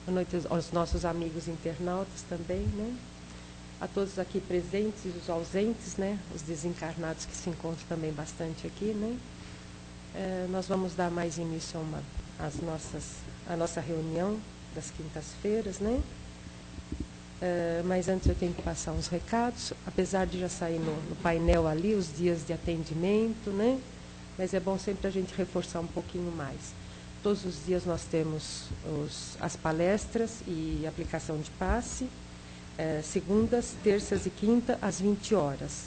Boa noite aos nossos amigos internautas também, né? A todos aqui presentes e os ausentes, né? Os desencarnados que se encontram também bastante aqui, né? Nós vamos dar mais início a nossa reunião das quintas-feiras, né? Mas antes eu tenho que passar uns recados, apesar de já sair no painel ali os dias de atendimento, né? Mas é bom sempre a gente reforçar um pouquinho mais. Todos os dias nós temos as palestras e aplicação de passe, segundas, terças e quinta, às 20 horas.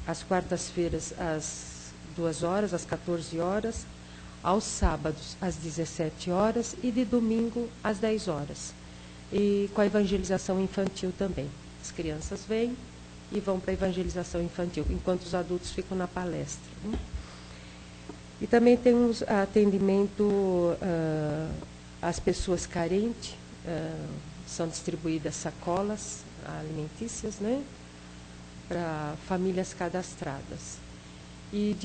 Às quartas-feiras, às 2 horas, às 14 horas. Aos sábados, às 17 horas. E de domingo, às 10 horas. E com a evangelização infantil também. As crianças vêm e vão para a evangelização infantil, enquanto os adultos ficam na palestra, né? E também temos atendimento às pessoas carentes, são distribuídas sacolas alimentícias, né, para famílias cadastradas. E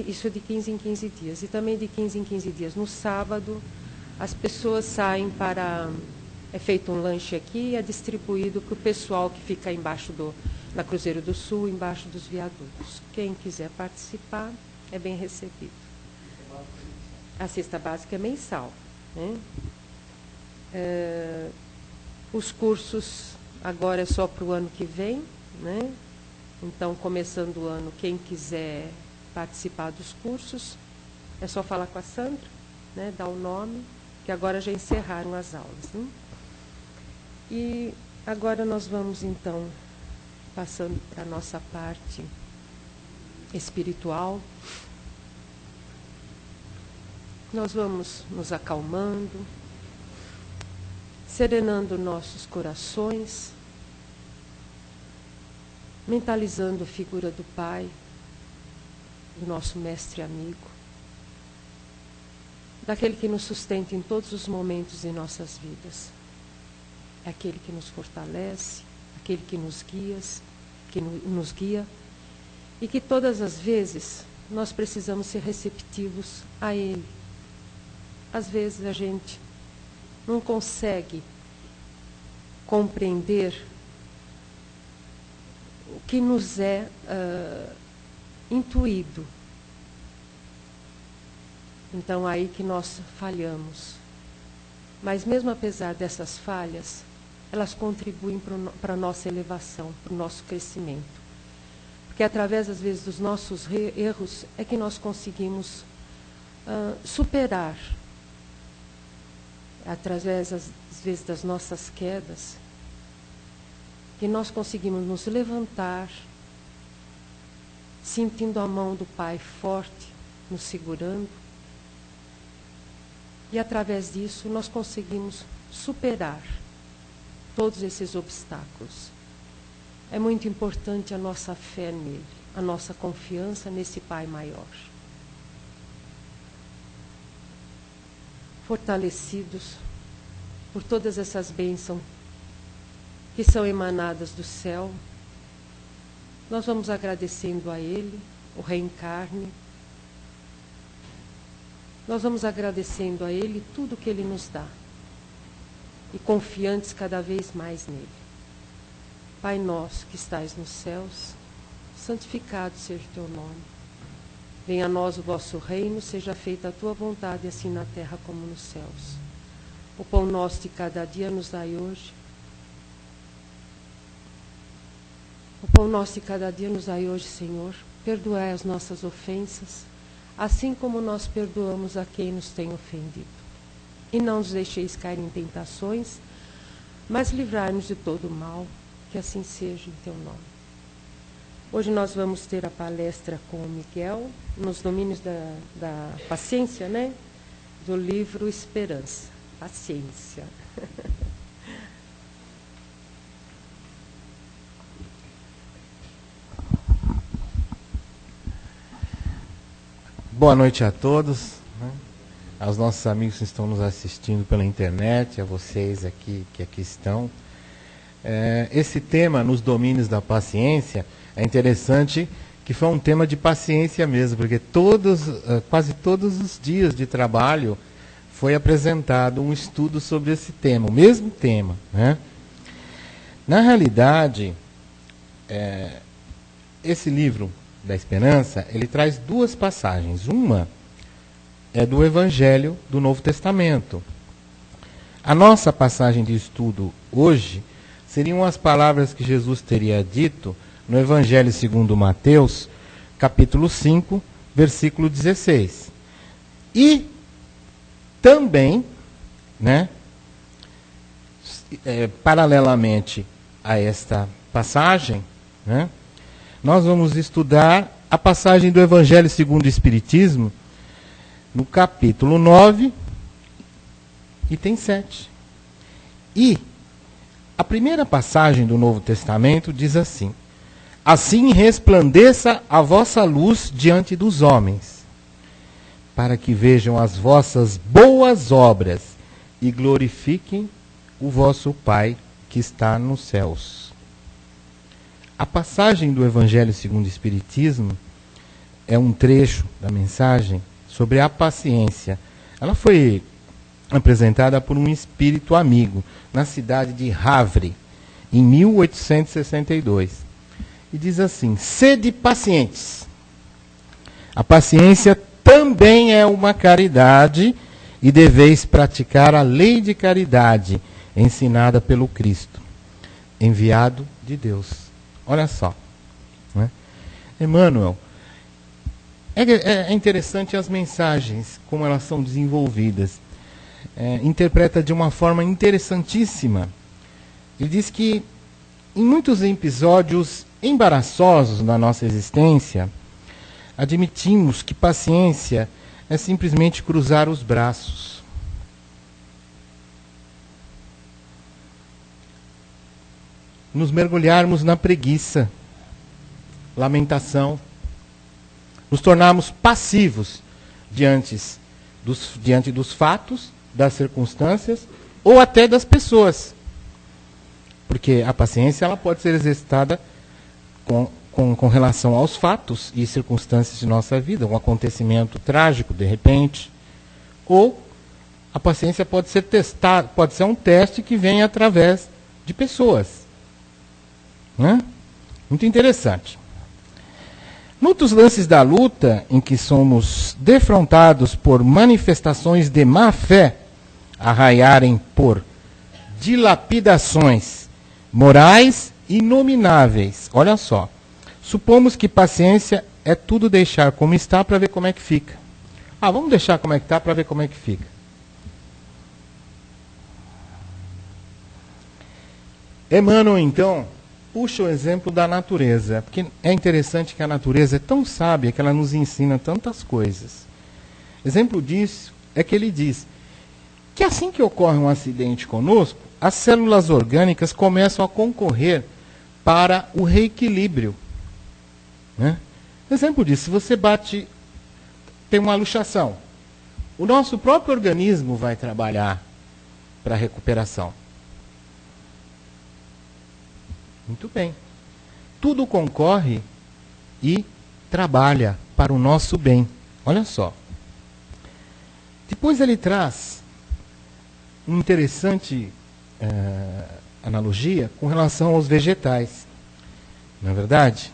isso de 15 em 15 dias. E também de 15 em 15 dias. No sábado, as pessoas saem é feito um lanche aqui e é distribuído para o pessoal que fica embaixo na Cruzeiro do Sul, embaixo dos viadutos. Quem quiser participar é bem recebido. A cesta básica é mensal, né? Os cursos agora é só para o ano que vem, né? Então, começando o ano, quem quiser participar dos cursos, é só falar com a Sandra, né? Dar o nome, que agora já encerraram as aulas, né? E agora nós vamos, então, passando para a nossa parte espiritual. Nós vamos nos acalmando, serenando nossos corações, mentalizando a figura do Pai, do nosso mestre amigo, daquele que nos sustenta em todos os momentos de nossas vidas. É aquele que nos fortalece, aquele que nos guia, e que todas as vezes nós precisamos ser receptivos a Ele. Às vezes a gente não consegue compreender o que nos é intuído. Então, aí que nós falhamos. Mas mesmo apesar dessas falhas, elas contribuem para a nossa elevação, para o nosso crescimento. Porque através, às vezes, dos nossos erros é que nós conseguimos superar. Através, às vezes, das nossas quedas, que nós conseguimos nos levantar, sentindo a mão do Pai forte, nos segurando. E, através disso, nós conseguimos superar todos esses obstáculos. É muito importante a nossa fé nele, a nossa confiança nesse Pai maior. Fortalecidos por todas essas bênçãos que são emanadas do céu, nós vamos agradecendo a Ele, o reencarne. Nós vamos agradecendo a Ele tudo que Ele nos dá e confiantes cada vez mais nele. Pai nosso que estais nos céus, santificado seja o teu nome. Venha a nós o vosso reino, seja feita a tua vontade, assim na terra como nos céus. O pão nosso de cada dia nos dai hoje. O pão nosso de cada dia nos dai hoje, Senhor. Perdoai as nossas ofensas, assim como nós perdoamos a quem nos tem ofendido. E não nos deixeis cair em tentações, mas livrai-nos de todo o mal, que assim seja em teu nome. Hoje nós vamos ter a palestra com o Miguel, nos domínios da paciência, né? Do livro Esperança. Paciência. Boa noite a todos, né? Aos nossos amigos que estão nos assistindo pela internet, a vocês aqui que aqui estão. Esse tema, nos domínios da paciência, é interessante que foi um tema de paciência mesmo, porque quase todos os dias de trabalho foi apresentado um estudo sobre esse tema, o mesmo tema, né? Na realidade, esse livro da Esperança, ele traz duas passagens. Uma é do Evangelho do Novo Testamento. A nossa passagem de estudo hoje seriam as palavras que Jesus teria dito no Evangelho segundo Mateus, capítulo 5, versículo 16. E também, né, paralelamente a esta passagem, né, nós vamos estudar a passagem do Evangelho segundo o Espiritismo, no capítulo 9, item 7. E a primeira passagem do Novo Testamento diz assim: assim resplandeça a vossa luz diante dos homens, para que vejam as vossas boas obras e glorifiquem o vosso Pai que está nos céus. A passagem do Evangelho segundo o Espiritismo é um trecho da mensagem sobre a paciência. Ela foi apresentada por um espírito amigo na cidade de Havre, em 1862. E diz assim: sede pacientes. A paciência também é uma caridade e deveis praticar a lei de caridade ensinada pelo Cristo, enviado de Deus. Olha só, né? Emmanuel, é interessante as mensagens, como elas são desenvolvidas. Interpreta de uma forma interessantíssima. Ele diz que em muitos episódios embaraçosos na nossa existência, admitimos que paciência é simplesmente cruzar os braços. Nos mergulharmos na preguiça, lamentação, nos tornarmos passivos diante dos fatos, das circunstâncias ou até das pessoas. Porque a paciência ela pode ser exercitada com relação aos fatos e circunstâncias de nossa vida, um acontecimento trágico de repente, ou a paciência pode ser testada, pode ser um teste que vem através de pessoas, né? Muito interessante. Muitos lances da luta em que somos defrontados por manifestações de má fé arraiarem por dilapidações morais inomináveis. Olha só. Supomos que paciência é tudo deixar como está para ver como é que fica. Vamos deixar como é que está para ver como é que fica. Emmanuel, então, puxa o exemplo da natureza, porque é interessante que a natureza é tão sábia que ela nos ensina tantas coisas. Exemplo disso é que ele diz que assim que ocorre um acidente conosco, as células orgânicas começam a concorrer para o reequilíbrio, né? Exemplo disso, se você tem uma luxação, o nosso próprio organismo vai trabalhar para a recuperação. Muito bem. Tudo concorre e trabalha para o nosso bem. Olha só. Depois ele traz uma interessante analogia com relação aos vegetais. Não é verdade?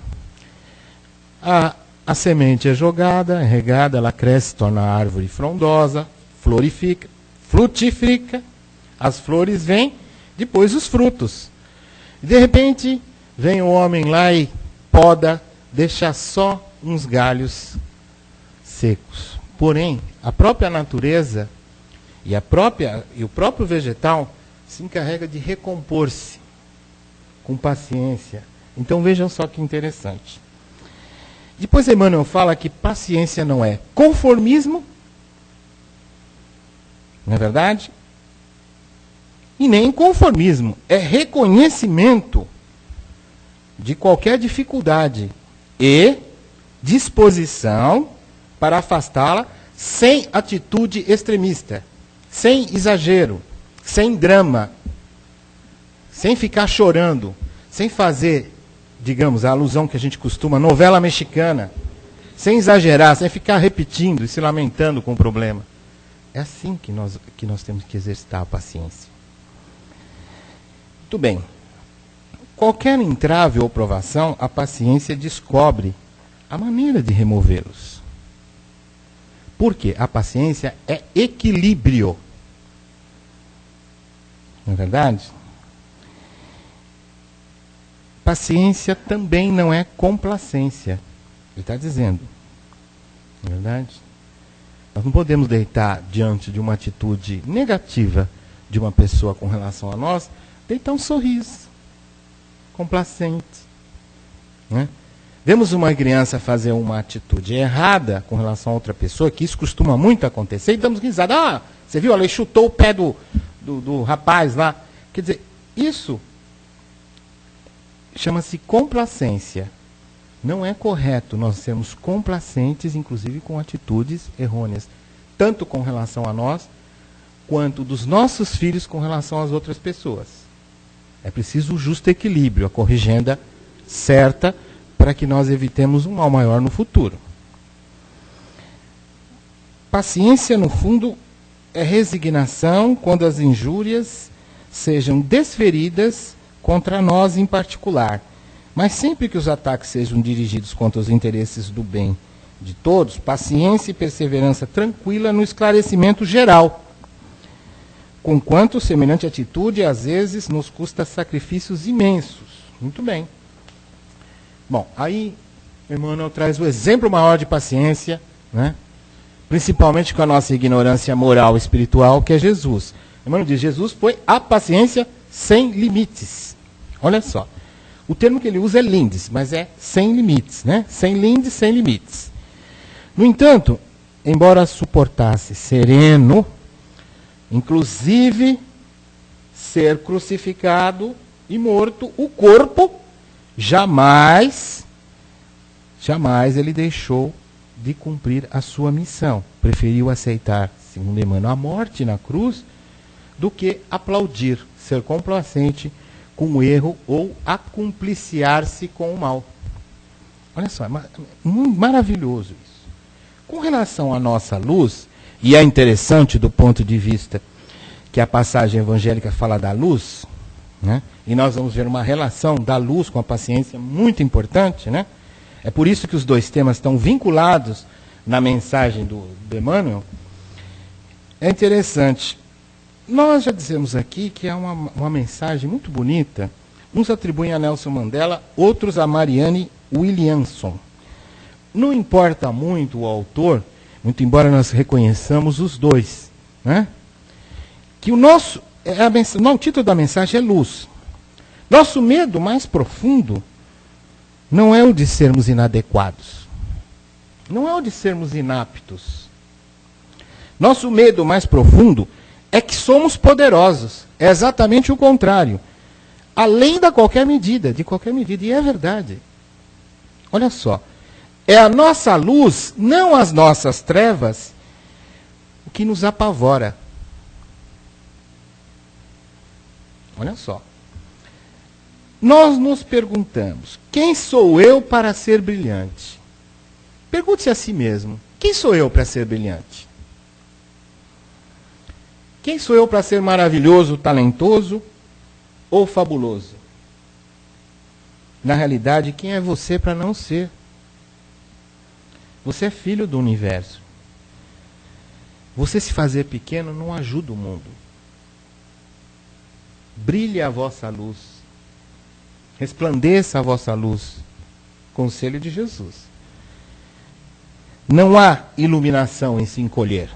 A semente é jogada, é regada, ela cresce, torna a árvore frondosa, frutifica, as flores vêm, depois os frutos. De repente, vem o homem lá e poda, deixa só uns galhos secos. Porém, a própria natureza e o próprio vegetal se encarrega de recompor-se com paciência. Então vejam só que interessante. Depois Emmanuel fala que paciência não é conformismo, não é verdade? E nem conformismo, é reconhecimento de qualquer dificuldade e disposição para afastá-la sem atitude extremista, sem exagero, sem drama, sem ficar chorando, sem fazer, digamos, a alusão que a gente costuma, novela mexicana, sem exagerar, sem ficar repetindo e se lamentando com o problema. É assim que nós temos que exercitar a paciência. Muito bem. Qualquer entrave ou provação, a paciência descobre a maneira de removê-los. Por quê? A paciência é equilíbrio. Não é verdade? Paciência também não é complacência. Ele está dizendo. Não é verdade? Nós não podemos deitar diante de uma atitude negativa de uma pessoa com relação a nós, deitar um sorriso complacente. Né? Vemos uma criança fazer uma atitude errada com relação a outra pessoa, que isso costuma muito acontecer, e damos risada. Ah, você viu, ele chutou o pé do rapaz lá. Quer dizer, isso chama-se complacência. Não é correto nós sermos complacentes, inclusive com atitudes errôneas, tanto com relação a nós, quanto dos nossos filhos com relação às outras pessoas. É preciso o justo equilíbrio, a corrigenda certa, para que nós evitemos um mal maior no futuro. Paciência, no fundo, é resignação quando as injúrias sejam desferidas contra nós em particular. Mas sempre que os ataques sejam dirigidos contra os interesses do bem de todos, paciência e perseverança tranquila no esclarecimento geral. Conquanto semelhante atitude, às vezes, nos custa sacrifícios imensos. Muito bem. Bom, aí Emmanuel traz o exemplo maior de paciência, né? Principalmente com a nossa ignorância moral e espiritual, que é Jesus. Emmanuel diz, Jesus foi a paciência sem limites. Olha só. O termo que ele usa é lindes, mas é sem limites, né? Sem lindes, sem limites. No entanto, embora suportasse sereno, inclusive ser crucificado e morto, o corpo jamais ele deixou de cumprir a sua missão. Preferiu aceitar, segundo Emmanuel, a morte na cruz, do que aplaudir, ser complacente com o erro ou acumpliciar-se com o mal. Olha só, maravilhoso isso. Com relação à nossa luz, e é interessante do ponto de vista que a passagem evangélica fala da luz, né? E nós vamos ver uma relação da luz com a paciência muito importante, né? É por isso que os dois temas estão vinculados na mensagem do Emmanuel. É interessante. Nós já dizemos aqui que é uma mensagem muito bonita. Uns atribuem a Nelson Mandela, outros a Marianne Williamson. Não importa muito o autor, muito embora nós reconheçamos os dois, né? Que o nosso, o título da mensagem é luz. Nosso medo mais profundo não é o de sermos inadequados, não é o de sermos inaptos. Nosso medo mais profundo é que somos poderosos. É exatamente o contrário. Além de qualquer medida. E é verdade. Olha só. É a nossa luz, não as nossas trevas, o que nos apavora. Olha só. Nós nos perguntamos, quem sou eu para ser brilhante? Pergunte-se a si mesmo, quem sou eu para ser brilhante? Quem sou eu para ser maravilhoso, talentoso ou fabuloso? Na realidade, quem é você para não ser? Você é filho do universo. Você se fazer pequeno não ajuda o mundo. Brilhe a vossa luz. Resplandeça a vossa luz. Conselho de Jesus. Não há iluminação em se encolher.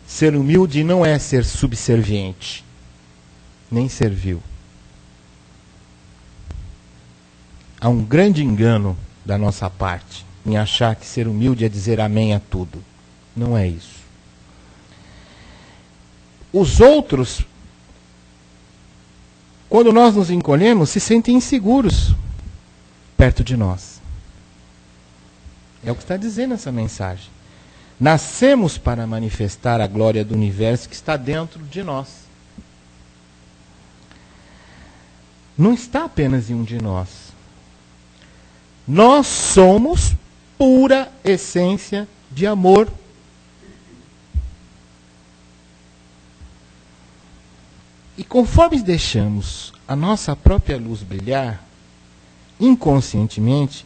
Ser humilde não é ser subserviente, nem servil. Há um grande engano da nossa parte em achar que ser humilde é dizer amém a tudo. Não é isso. Os outros, quando nós nos encolhemos, se sentem inseguros perto de nós. É o que está dizendo essa mensagem. Nascemos para manifestar a glória do universo que está dentro de nós. Não está apenas em um de nós. Nós somos pura essência de amor. E conforme deixamos a nossa própria luz brilhar, inconscientemente,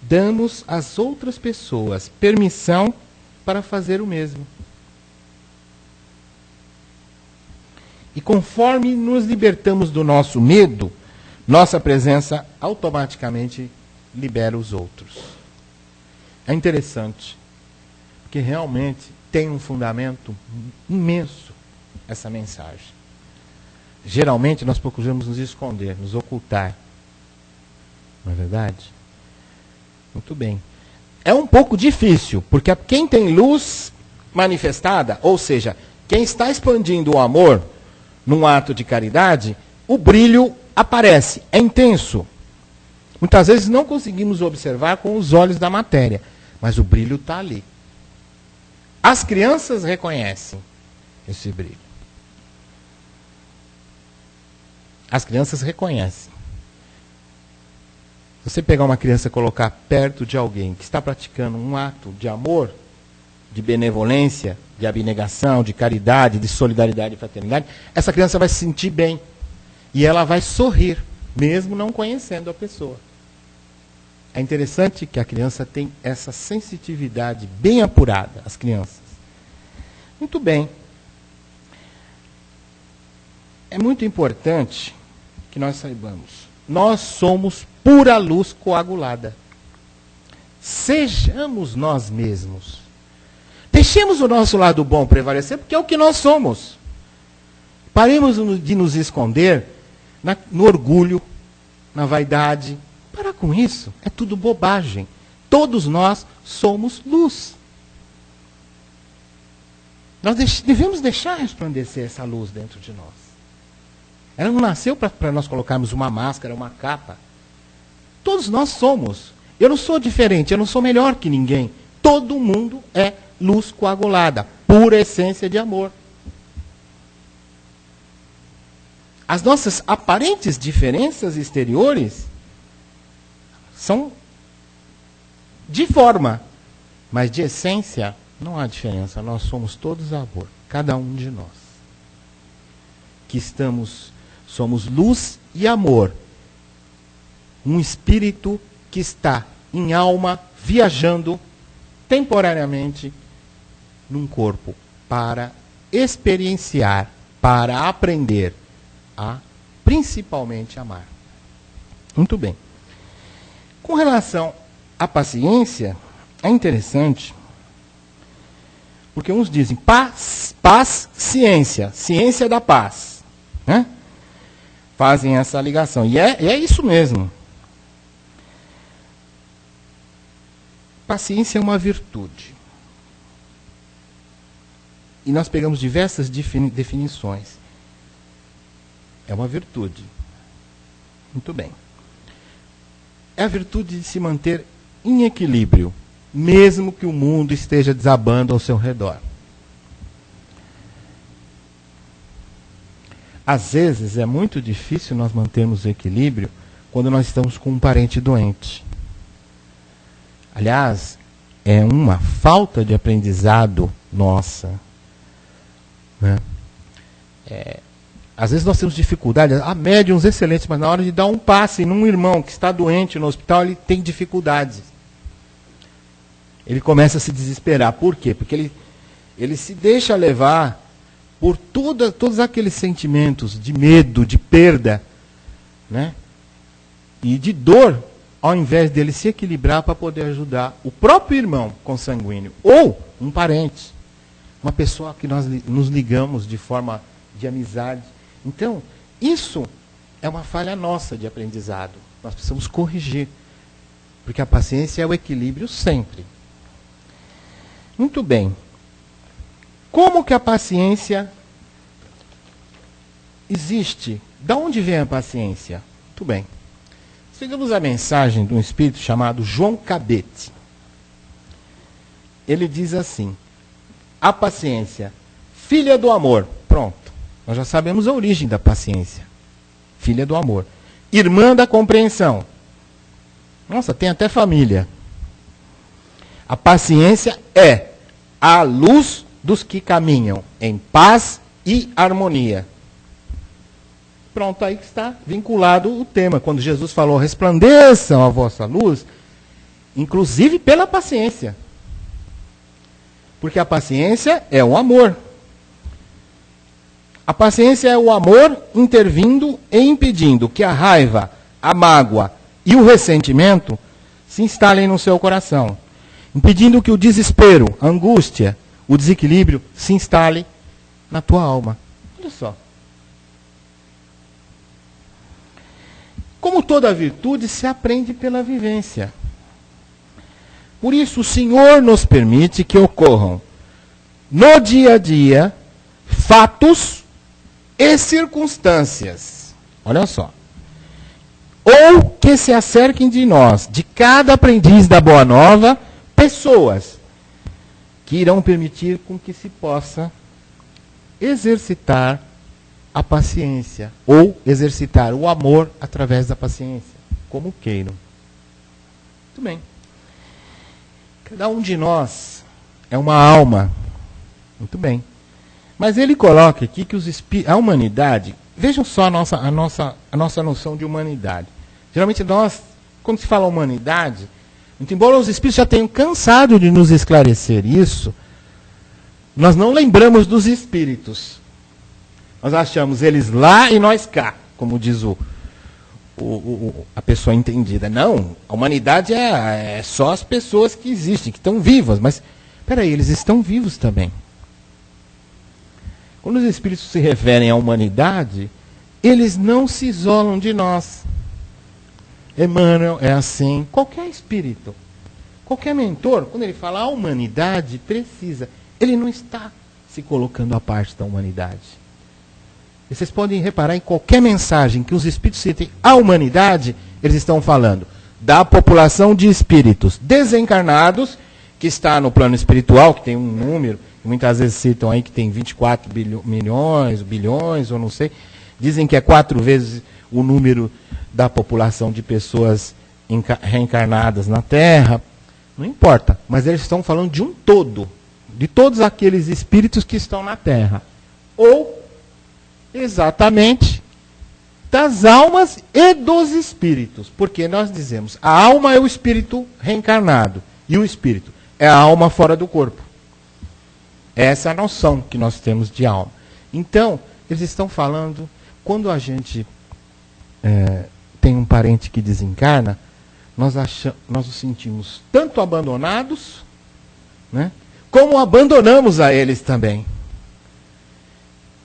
damos às outras pessoas permissão para fazer o mesmo. E conforme nos libertamos do nosso medo, nossa presença automaticamente libera os outros. É interessante, porque realmente tem um fundamento imenso essa mensagem. Geralmente nós procuramos nos esconder, nos ocultar. Não é verdade? Muito bem. É um pouco difícil, porque quem tem luz manifestada, ou seja, quem está expandindo o amor num ato de caridade, o brilho aparece, é intenso. Muitas vezes não conseguimos observar com os olhos da matéria, mas o brilho está ali. As crianças reconhecem esse brilho. As crianças reconhecem. Se você pegar uma criança e colocar perto de alguém que está praticando um ato de amor, de benevolência, de abnegação, de caridade, de solidariedade e fraternidade, essa criança vai se sentir bem. E ela vai sorrir, mesmo não conhecendo a pessoa. É interessante que a criança tem essa sensitividade bem apurada, as crianças. Muito bem. É muito importante que nós saibamos. Nós somos pura luz coagulada. Sejamos nós mesmos. Deixemos o nosso lado bom prevalecer, porque é o que nós somos. Paremos de nos esconder no orgulho, na vaidade. Para com isso, é tudo bobagem. Todos nós somos luz. Nós devemos deixar resplandecer essa luz dentro de nós. Ela não nasceu para nós colocarmos uma máscara, uma capa. Todos nós somos. Eu não sou diferente, eu não sou melhor que ninguém. Todo mundo é luz coagulada, pura essência de amor. As nossas aparentes diferenças exteriores são de forma, mas de essência não há diferença. Nós somos todos amor, cada um de nós. Que somos luz e amor. Um espírito que está em alma, viajando temporariamente num corpo, para experienciar, para aprender a, principalmente, amar. Muito bem. Com relação à paciência, é interessante, porque uns dizem paz, ciência, ciência da paz. Né? Fazem essa ligação. E é isso mesmo. Paciência é uma virtude. E nós pegamos diversas definições. É uma virtude. Muito bem. É a virtude de se manter em equilíbrio, mesmo que o mundo esteja desabando ao seu redor. Às vezes é muito difícil nós mantermos o equilíbrio quando nós estamos com um parente doente. Aliás, é uma falta de aprendizado nossa. Né? Às vezes nós temos dificuldade, há médiuns excelentes, mas na hora de dar um passe num irmão que está doente no hospital, ele tem dificuldades. Ele começa a se desesperar. Por quê? Porque ele se deixa levar por todos aqueles sentimentos de medo, de perda, né? E de dor, ao invés dele se equilibrar para poder ajudar o próprio irmão consanguíneo, ou um parente, uma pessoa que nós nos ligamos de forma de amizade. Então, isso é uma falha nossa de aprendizado. Nós precisamos corrigir, porque a paciência é o equilíbrio sempre. Muito bem. Como que a paciência existe? Da onde vem a paciência? Muito bem. Seguimos a mensagem de um espírito chamado João Cabete. Ele diz assim: a paciência, filha do amor. Pronto. Nós já sabemos a origem da paciência. Filha do amor. Irmã da compreensão. Nossa, tem até família. A paciência é a luz dos que caminham em paz e harmonia. Pronto, aí está vinculado o tema. Quando Jesus falou, resplandeçam a vossa luz, inclusive pela paciência. Porque a paciência é o amor. A paciência é o amor intervindo e impedindo que a raiva, a mágoa e o ressentimento se instalem no seu coração. Impedindo que o desespero, a angústia, o desequilíbrio se instale na tua alma. Olha só. Como toda virtude se aprende pela vivência. Por isso o Senhor nos permite que ocorram no dia a dia fatos e circunstâncias. Olha só. Ou que se acerquem de nós, de cada aprendiz da Boa Nova, pessoas que irão permitir com que se possa exercitar a paciência, ou exercitar o amor através da paciência, como queiram. Muito bem. Cada um de nós é uma alma. Muito bem. Mas ele coloca aqui que a humanidade, vejam só a nossa noção de humanidade. Geralmente nós, quando se fala humanidade, muito embora os espíritos já tenham cansado de nos esclarecer isso, nós não lembramos dos espíritos. Nós achamos eles lá e nós cá, como diz a pessoa entendida. Não, a humanidade é só as pessoas que existem, que estão vivas. Mas, peraí, eles estão vivos também. Quando os espíritos se referem à humanidade, eles não se isolam de nós. Emmanuel é assim. Qualquer espírito, qualquer mentor, quando ele fala a humanidade, precisa. Ele não está se colocando à parte da humanidade. E vocês podem reparar em qualquer mensagem que os espíritos citem a humanidade, eles estão falando da população de espíritos desencarnados, que está no plano espiritual, que tem um número, que muitas vezes citam aí que tem 24 bilhões, ou não sei. Dizem que é 4 vezes o número da população de pessoas reencarnadas na Terra. Não importa, mas eles estão falando de um todo, de todos aqueles espíritos que estão na Terra. Ou exatamente das almas e dos espíritos. Porque nós dizemos, a alma é o espírito reencarnado. E o espírito é a alma fora do corpo. Essa é a noção que nós temos de alma. Então, eles estão falando, quando a gente tem um parente que desencarna, nós os sentimos tanto abandonados, né, como abandonamos a eles também.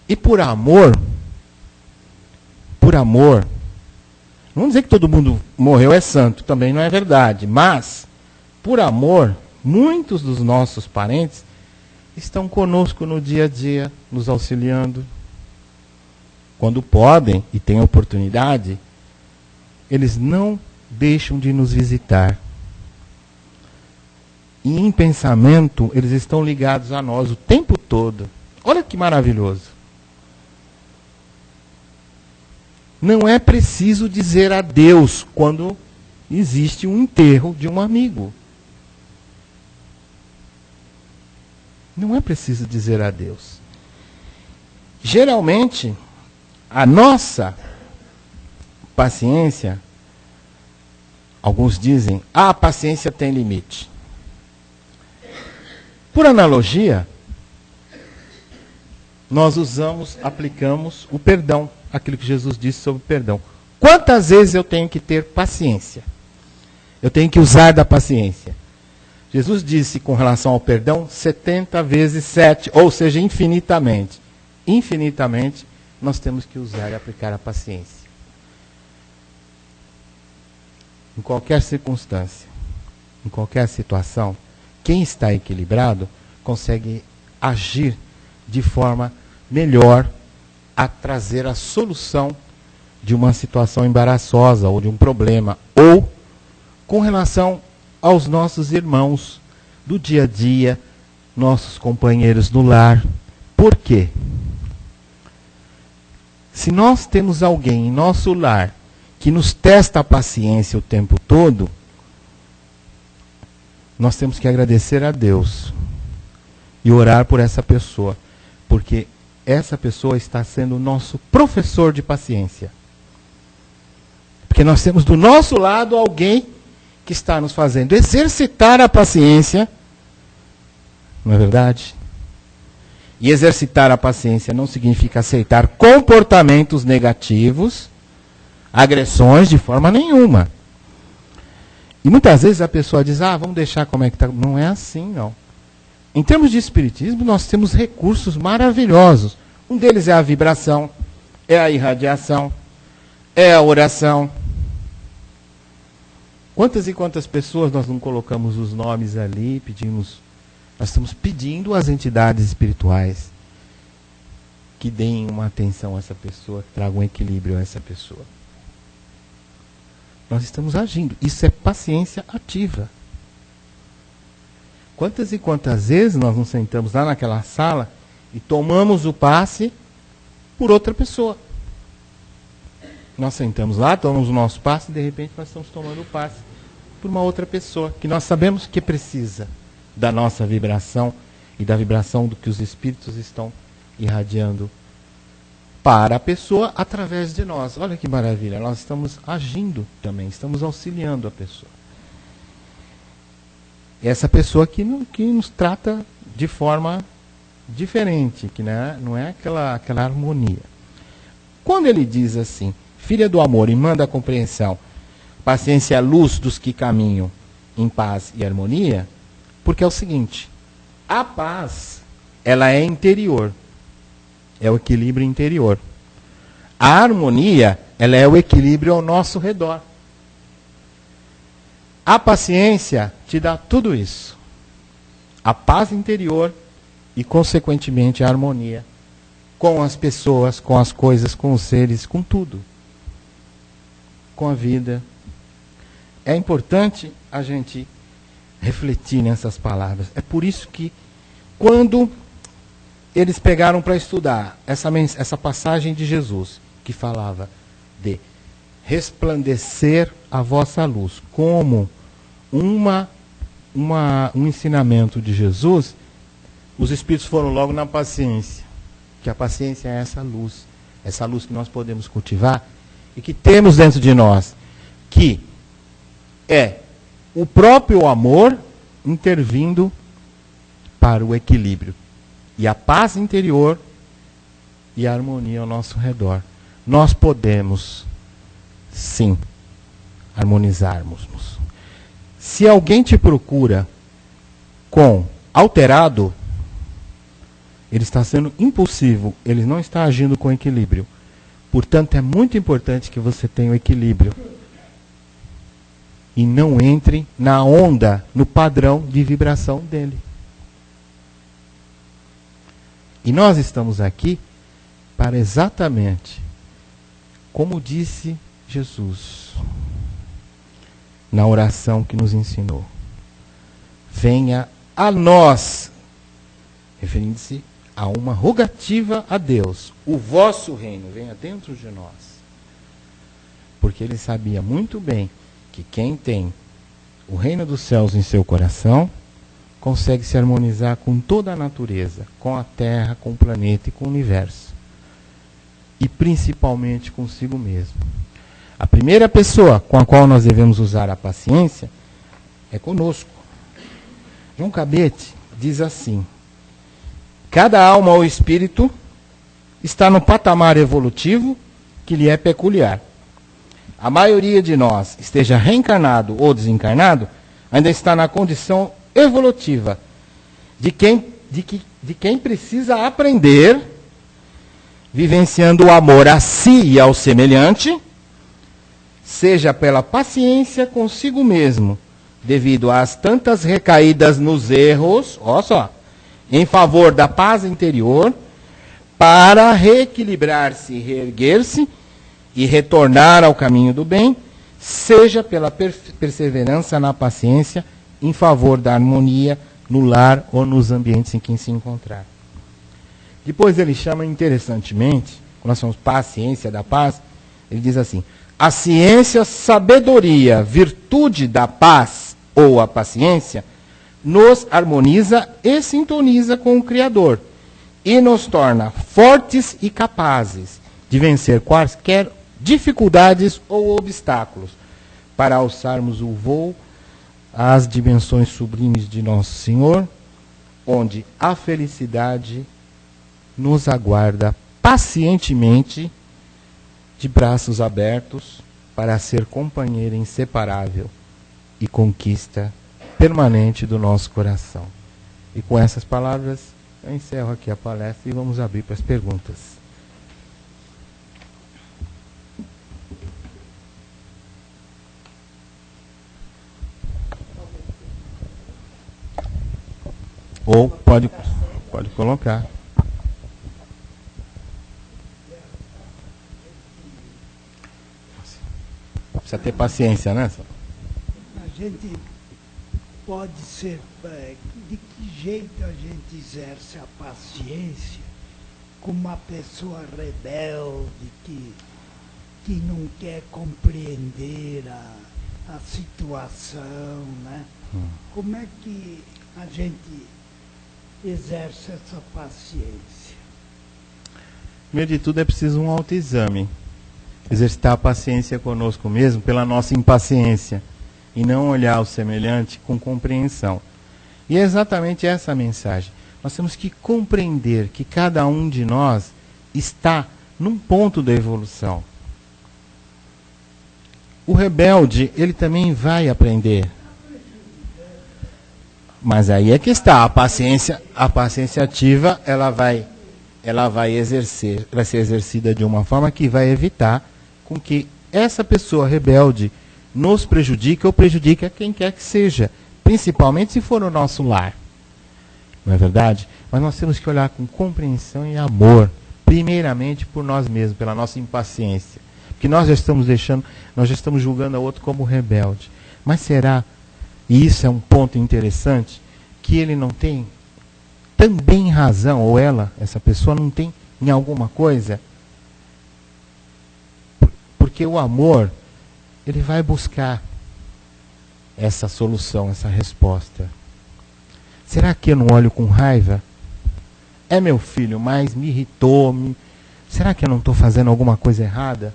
E por amor, não vamos dizer que todo mundo morreu é santo, também não é verdade, mas, por amor, muitos dos nossos parentes estão conosco no dia a dia, nos auxiliando. Quando podem e têm oportunidade, eles não deixam de nos visitar. E em pensamento, eles estão ligados a nós o tempo todo. Olha que maravilhoso. Não é preciso dizer adeus quando existe um enterro de um amigo. Não é preciso dizer adeus. Geralmente, a nossa paciência, alguns dizem, a paciência tem limite. Por analogia, nós aplicamos o perdão, aquilo que Jesus disse sobre o perdão. Quantas vezes eu tenho que ter paciência? Eu tenho que usar da paciência. Jesus disse com relação ao perdão, 70 vezes 7, ou seja, infinitamente. Infinitamente, nós temos que usar e aplicar a paciência. Em qualquer circunstância, em qualquer situação, quem está equilibrado consegue agir de forma melhor a trazer a solução de uma situação embaraçosa ou de um problema, ou com relação aos nossos irmãos do dia a dia, nossos companheiros no lar. Por quê? Se nós temos alguém em nosso lar que nos testa a paciência o tempo todo, nós temos que agradecer a Deus e orar por essa pessoa, porque essa pessoa está sendo o nosso professor de paciência. Porque nós temos do nosso lado alguém que está nos fazendo exercitar a paciência, não é verdade? E exercitar a paciência não significa aceitar comportamentos negativos, agressões de forma nenhuma. E muitas vezes a pessoa diz, vamos deixar como é que está. Não é assim, não. Em termos de espiritismo, nós temos recursos maravilhosos. Um deles é a vibração, é a irradiação, é a oração. Quantas e quantas pessoas nós não colocamos os nomes ali, nós estamos pedindo às entidades espirituais que deem uma atenção a essa pessoa, que tragam um equilíbrio a essa pessoa. Nós estamos agindo. Isso é paciência ativa. Quantas e quantas vezes nós nos sentamos lá naquela sala e tomamos o passe por outra pessoa? Nós sentamos lá, tomamos o nosso passe e de repente nós estamos tomando o passe por uma outra pessoa que nós sabemos que precisa da nossa vibração e da vibração do que os espíritos estão irradiando para a pessoa através de nós. Olha que maravilha, nós estamos agindo também, estamos auxiliando a pessoa. E essa pessoa que nos trata de forma diferente, que não é aquela harmonia. Quando ele diz assim, filha do amor, irmã da compreensão, paciência é a luz dos que caminham em paz e harmonia, porque é o seguinte, a paz, ela é interior. É o equilíbrio interior. A harmonia, ela é o equilíbrio ao nosso redor. A paciência te dá tudo isso. A paz interior e, consequentemente, a harmonia com as pessoas, com as coisas, com os seres, com tudo. Com a vida. É importante a gente refletir nessas palavras. É por isso que, quando eles pegaram para estudar essa passagem de Jesus, que falava de resplandecer a vossa luz, como um ensinamento de Jesus, os espíritos foram logo na paciência, que a paciência é essa luz que nós podemos cultivar e que temos dentro de nós, que é o próprio amor intervindo para o equilíbrio. E a paz interior e a harmonia ao nosso redor. Nós podemos, sim, harmonizarmos-nos. Se alguém te procura com alterado, ele está sendo impulsivo, ele não está agindo com equilíbrio. Portanto, é muito importante que você tenha o equilíbrio. E não entre na onda, no padrão de vibração dele. E nós estamos aqui para exatamente, como disse Jesus, na oração que nos ensinou. Venha a nós, referindo-se a uma rogativa a Deus, o vosso reino, venha dentro de nós. Porque ele sabia muito bem que quem tem o reino dos céus em seu coração consegue se harmonizar com toda a natureza, com a Terra, com o planeta e com o universo. E principalmente consigo mesmo. A primeira pessoa com a qual nós devemos usar a paciência é conosco. João Cabete diz assim: cada alma ou espírito está no patamar evolutivo que lhe é peculiar. A maioria de nós, esteja reencarnado ou desencarnado, ainda está na condição evolutiva de quem precisa aprender, vivenciando o amor a si e ao semelhante, seja pela paciência consigo mesmo, devido às tantas recaídas nos erros, ó só, em favor da paz interior, para reequilibrar-se e reerguer-se e retornar ao caminho do bem, seja pela perseverança na paciência em favor da harmonia no lar ou nos ambientes em que se encontrar. Depois ele chama interessantemente, quando nós chamamos paciência da paz, ele diz assim: a ciência, sabedoria, virtude da paz ou a paciência nos harmoniza e sintoniza com o Criador, e nos torna fortes e capazes de vencer quaisquer dificuldades ou obstáculos para alçarmos o voo às dimensões sublimes de Nosso Senhor, onde a felicidade nos aguarda pacientemente, de braços abertos, para ser companheira inseparável e conquista permanente do nosso coração. E com essas palavras, eu encerro aqui a palestra e vamos abrir para as perguntas. Ou pode colocar. Precisa ter paciência, né? A gente pode ser... De que jeito a gente exerce a paciência com uma pessoa rebelde que não quer compreender a situação, né? Como é que a gente exerce essa paciência? Primeiro de tudo é preciso um autoexame. Exercitar a paciência conosco mesmo pela nossa impaciência e não olhar o semelhante com compreensão. E é exatamente essa a mensagem. Nós temos que compreender que cada um de nós está num ponto da evolução. O rebelde, ele também vai aprender. Mas aí é que está, a paciência ativa, ela vai ser exercida de uma forma que vai evitar com que essa pessoa rebelde nos prejudique ou prejudique a quem quer que seja, principalmente se for no nosso lar. Não é verdade? Mas nós temos que olhar com compreensão e amor, primeiramente por nós mesmos, pela nossa impaciência. Porque nós já estamos julgando a outro como rebelde. Mas será, e isso é um ponto interessante, que ele não tem também razão, ou ela, essa pessoa, não tem em alguma coisa? Porque o amor, ele vai buscar essa solução, essa resposta. Será que eu não olho com raiva? É meu filho, mas me irritou. Será que eu não estou fazendo alguma coisa errada?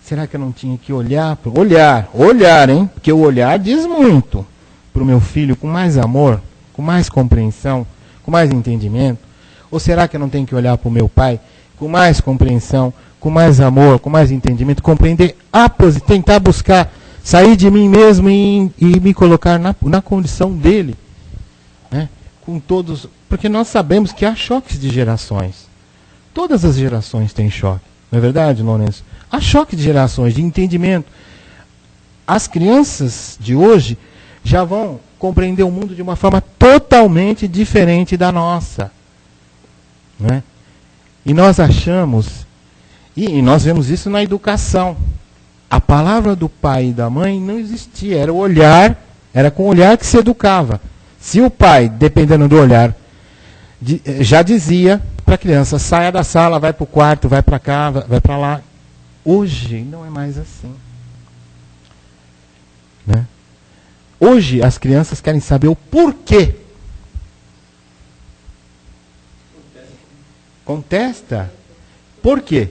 Será que eu não tinha que olhar? Olhar, hein? Porque o olhar diz muito para o meu filho com mais amor, com mais compreensão, com mais entendimento? Ou será que eu não tenho que olhar para o meu pai com mais compreensão, com mais amor, com mais entendimento, compreender, tentar buscar, sair de mim mesmo e me colocar na condição dele? Né? Com todos, porque nós sabemos que há choques de gerações. Todas as gerações têm choque. Não é verdade, Lourenço? Há choque de gerações, de entendimento. As crianças de hoje já vão compreender o mundo de uma forma totalmente diferente da nossa. Né? E nós achamos, e nós vemos isso na educação. A palavra do pai e da mãe não existia, era o olhar, era com o olhar que se educava. Se o pai, dependendo do olhar, já dizia para a criança, saia da sala, vai para o quarto, vai para cá, vai para lá. Hoje não é mais assim. Né? Hoje as crianças querem saber o porquê. Contesta. Por quê?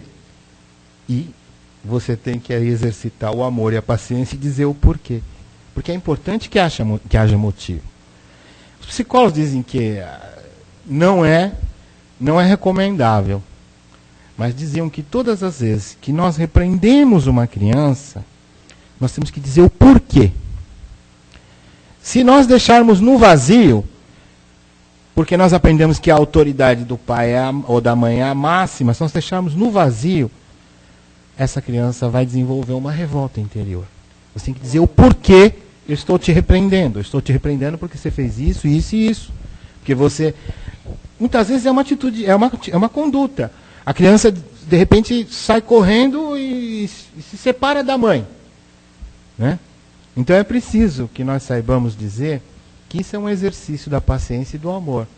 E você tem que exercitar o amor e a paciência e dizer o porquê. Porque é importante que haja motivo. Os psicólogos dizem que não é recomendável. Mas diziam que todas as vezes que nós repreendemos uma criança, nós temos que dizer o porquê. Se nós deixarmos no vazio, porque nós aprendemos que a autoridade do pai ou da mãe é a máxima, se nós deixarmos no vazio, essa criança vai desenvolver uma revolta interior. Você tem que dizer o porquê eu estou te repreendendo. Eu estou te repreendendo porque você fez isso, isso e isso. Porque você... Muitas vezes é uma atitude, é uma conduta. A criança, de repente, sai correndo e se separa da mãe. Né? Então é preciso que nós saibamos dizer que isso é um exercício da paciência e do amor.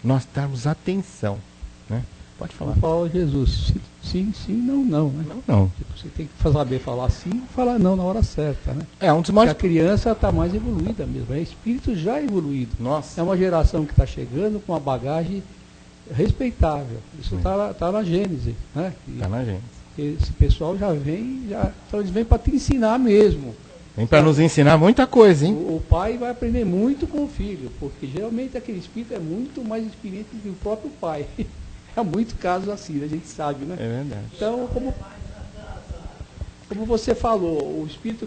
Nós darmos atenção. Né? Pode falar. Fala Jesus, sim, sim, não, não. Né? Não. Tipo, você tem que saber falar sim e falar não na hora certa. Né? É um dos maiores... Porque a criança está mais evoluída mesmo, é espírito já evoluído. Nossa. É uma geração que está chegando com uma bagagem respeitável. Isso está na Gênesis, né? Está na Gênesis. Esse pessoal já vem, então eles vêm para te ensinar mesmo. Vem para nos ensinar muita coisa, hein? O pai vai aprender muito com o filho, porque geralmente aquele espírito é muito mais experiente que o próprio pai. Há muitos casos assim, a gente sabe, né? É verdade. Então, como você falou, o espírito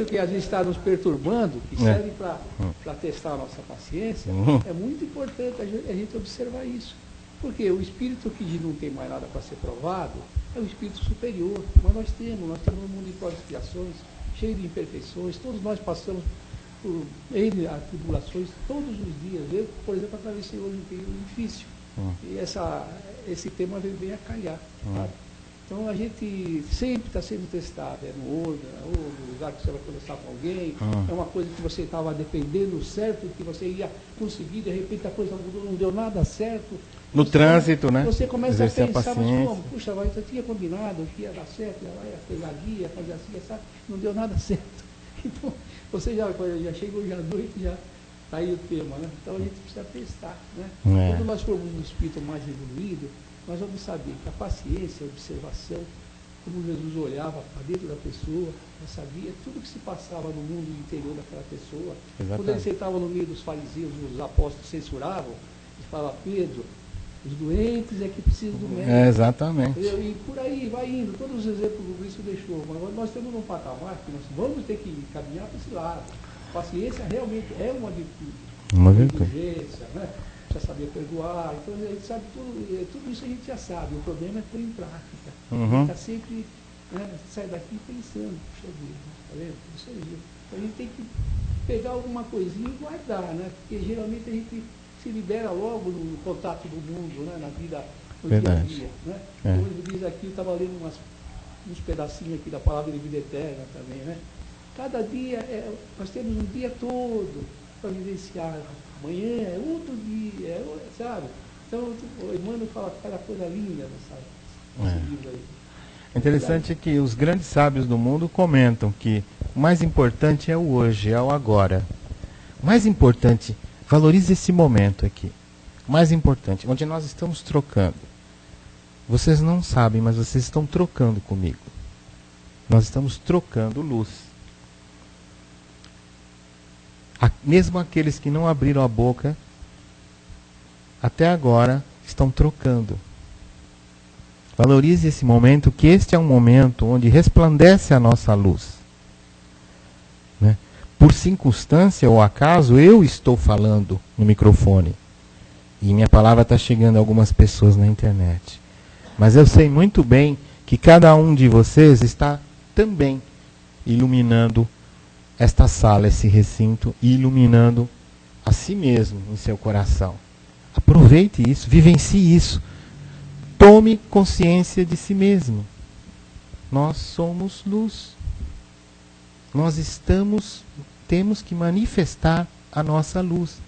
que às vezes está nos perturbando, que serve para testar a nossa paciência, é muito importante a gente observar isso. Porque o espírito que não tem mais nada para ser provado é o espírito superior. Mas nós estamos num mundo de provas e expiações, cheio de imperfeições, todos nós passamos por N atribulações todos os dias. Eu, por exemplo, atravessei hoje um período difícil. E esse tema veio bem a calhar. Sabe? Então a gente sempre está sendo testado, no órgão, no lugar que você vai conversar com alguém, é uma coisa que você estava dependendo certo, que você ia conseguir, de repente a coisa mudou, não deu nada certo. No trânsito, né? Você começa Exercer a pensar, a paciência. mas como? Puxa, eu tinha combinado que ia dar certo, ia pegar guia, fazer assim, sabe? Não deu nada certo. Então, você já chegou já à noite, já está aí o tema, né? Então a gente precisa testar, né? Quando nós formos um espírito mais evoluído, nós vamos saber que a paciência, a observação, como Jesus olhava para dentro da pessoa, já sabia tudo que se passava no mundo interior daquela pessoa. Exatamente. Quando ele sentava no meio dos fariseus, os apóstolos censuravam, ele falava, Pedro, os doentes é que precisam do médico. Exatamente. E por aí vai indo, todos os exemplos do Cristo deixou. Mas nós estamos num patamar que nós vamos ter que caminhar para esse lado. A paciência realmente é uma virtude. Uma virtude. Inteligência, né? Precisa saber perdoar. Então a gente sabe tudo isso a gente já sabe. O problema é pôr em prática. A gente está sempre, né, sai daqui pensando, puxa vida, tá vendo? Isso aí. Então a gente tem que pegar alguma coisinha e guardar, né? Porque geralmente a gente se libera logo no contato do mundo, né? Na vida, no dia a dia. Né? Como diz aqui, eu estava lendo uns pedacinhos aqui da palavra de vida eterna também, né? Cada dia, nós temos um dia todo para vivenciar. Amanhã é outro dia, sabe? Então, o Emmanuel fala cada coisa linda nesse livro aí. É interessante que os grandes sábios do mundo comentam que o mais importante é o hoje, é o agora. O mais importante, valorize esse momento aqui. O mais importante, onde nós estamos trocando. Vocês não sabem, mas vocês estão trocando comigo. Nós estamos trocando luz. Mesmo aqueles que não abriram a boca, até agora, estão trocando. Valorize esse momento, que este é um momento onde resplandece a nossa luz. Né? Por circunstância ou acaso, eu estou falando no microfone. E minha palavra está chegando a algumas pessoas na internet. Mas eu sei muito bem que cada um de vocês está também iluminando esta sala, esse recinto, e iluminando a si mesmo em seu coração. Aproveite isso, vivencie isso. Tome consciência de si mesmo. Nós somos luz. Nós temos que manifestar a nossa luz.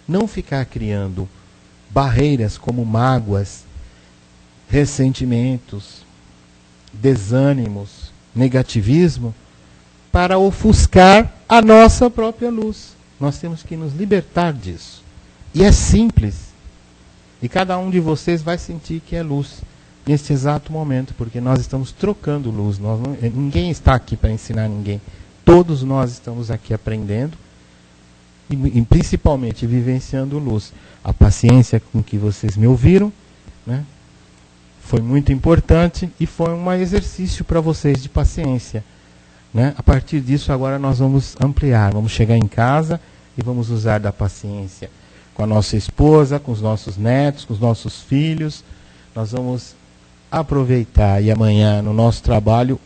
Não ficar criando barreiras como mágoas, ressentimentos, desânimos, negativismo, para ofuscar a nossa própria luz. Nós temos que nos libertar disso. E é simples. E cada um de vocês vai sentir que é luz neste exato momento, porque nós estamos trocando luz. Ninguém está aqui para ensinar ninguém. Todos nós estamos aqui aprendendo e principalmente vivenciando luz. A paciência com que vocês me ouviram, né, foi muito importante e foi um exercício para vocês de paciência. Né? A partir disso, agora nós vamos ampliar, vamos chegar em casa e vamos usar da paciência com a nossa esposa, com os nossos netos, com os nossos filhos. Nós vamos aproveitar e amanhã, no nosso trabalho,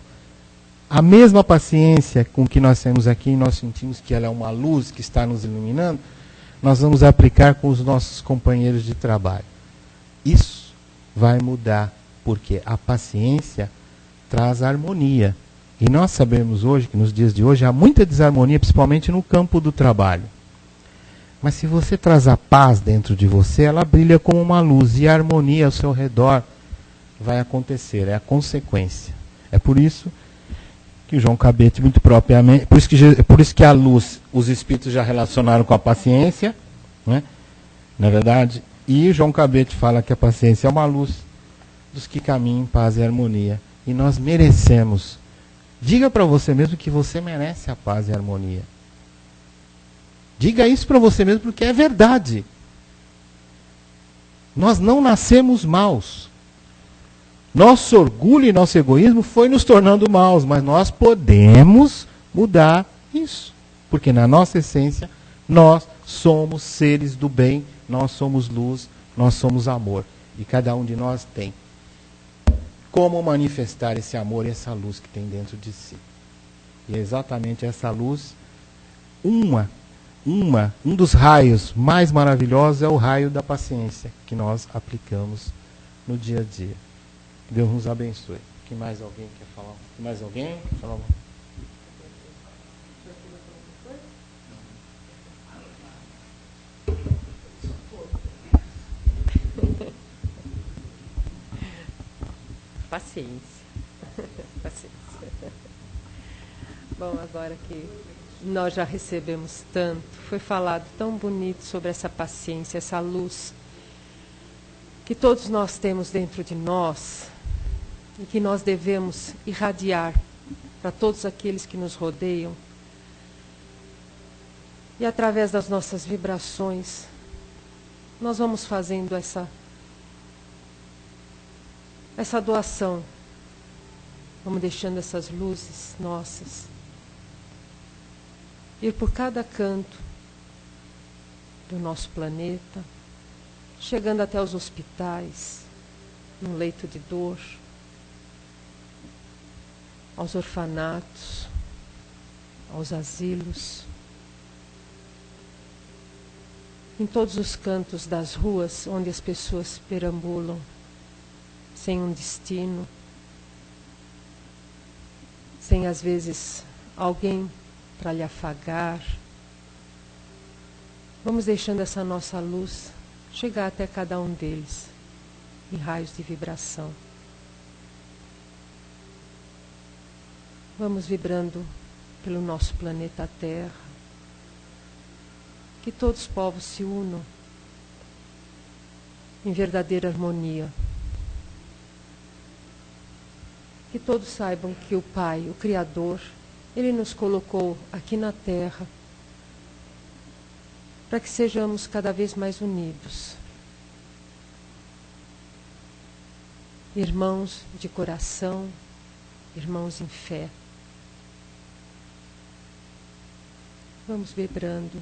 a mesma paciência com que nós temos aqui, nós sentimos que ela é uma luz que está nos iluminando, nós vamos aplicar com os nossos companheiros de trabalho. Isso vai mudar, porque a paciência traz harmonia. E nós sabemos hoje, que nos dias de hoje, há muita desarmonia, principalmente no campo do trabalho. Mas se você traz a paz dentro de você, ela brilha como uma luz, e a harmonia ao seu redor vai acontecer, é a consequência. É por isso que o João Cabete, muito propriamente, por isso que a luz, os espíritos já relacionaram com a paciência, né? Na verdade, E João Cabete fala que a paciência é uma luz dos que caminham em paz e harmonia. E nós merecemos. Diga para você mesmo que você merece a paz e a harmonia. Diga isso para você mesmo porque é verdade. Nós não nascemos maus. Nosso orgulho e nosso egoísmo foi nos tornando maus, mas nós podemos mudar isso. Porque na nossa essência, nós somos seres do bem, nós somos luz, nós somos amor. E cada um de nós tem como manifestar esse amor e essa luz que tem dentro de si. E é exatamente essa luz, um dos raios mais maravilhosos é o raio da paciência que nós aplicamos no dia a dia. Deus nos abençoe. Que mais alguém quer falar? Mais alguém quer falar? Paciência. Paciência. Bom, agora que nós já recebemos tanto, foi falado tão bonito sobre essa paciência, essa luz que todos nós temos dentro de nós e que nós devemos irradiar para todos aqueles que nos rodeiam. E através das nossas vibrações, nós vamos fazendo essa doação. Vamos deixando essas luzes nossas ir por cada canto do nosso planeta, chegando até os hospitais, num leito de dor, aos orfanatos, aos asilos, em todos os cantos das ruas onde as pessoas perambulam sem um destino, sem às vezes alguém para lhe afagar. Vamos deixando essa nossa luz chegar até cada um deles, em raios de vibração. Vamos vibrando pelo nosso planeta Terra. Que todos os povos se unam em verdadeira harmonia. Que todos saibam que o Pai, o Criador, Ele nos colocou aqui na Terra para que sejamos cada vez mais unidos. Irmãos de coração, irmãos em fé. Vamos vibrando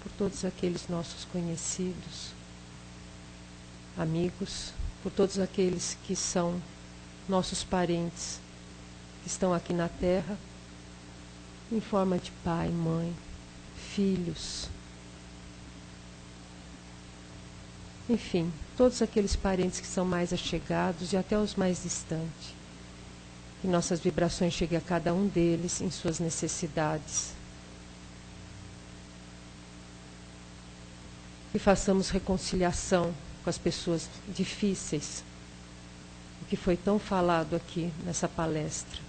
por todos aqueles nossos conhecidos, amigos, por todos aqueles que são nossos parentes, que estão aqui na Terra, em forma de pai, mãe, filhos. Enfim, todos aqueles parentes que são mais achegados e até os mais distantes. Que nossas vibrações cheguem a cada um deles em suas necessidades. Que façamos reconciliação com as pessoas difíceis, o que foi tão falado aqui nessa palestra.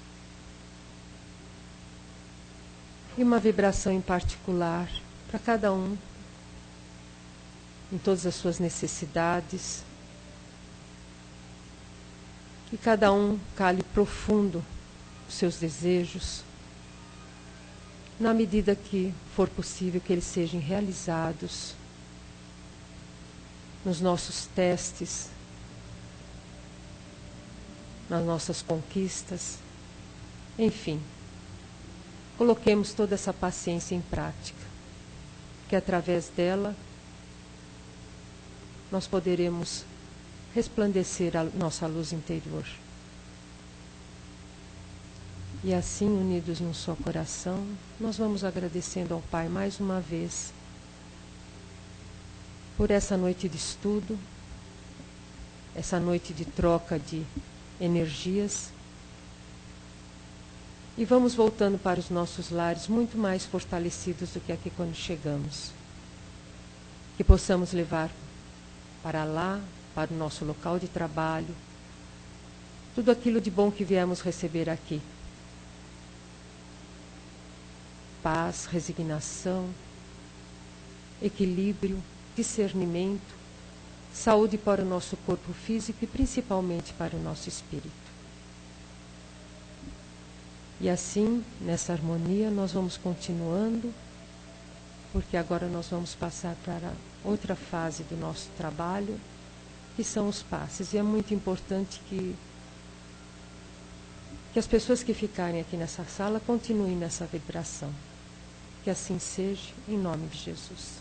E uma vibração em particular para cada um, em todas as suas necessidades. Que cada um cale profundo os seus desejos, na medida que for possível que eles sejam realizados nos nossos testes, nas nossas conquistas, enfim. Coloquemos toda essa paciência em prática, que através dela nós poderemos resplandecer a nossa luz interior. E assim, unidos num só coração, nós vamos agradecendo ao Pai mais uma vez por essa noite de estudo, essa noite de troca de energias. E vamos voltando para os nossos lares muito mais fortalecidos do que aqui quando chegamos. Que possamos levar para lá, para o nosso local de trabalho, tudo aquilo de bom que viemos receber aqui. Paz, resignação, equilíbrio, discernimento saúde para o nosso corpo físico e principalmente para o nosso espírito. E assim, nessa harmonia, nós vamos continuando, porque agora nós vamos passar para outra fase do nosso trabalho, que são os passes. E é muito importante que as pessoas que ficarem aqui nessa sala continuem nessa vibração. Que assim seja, em nome de Jesus.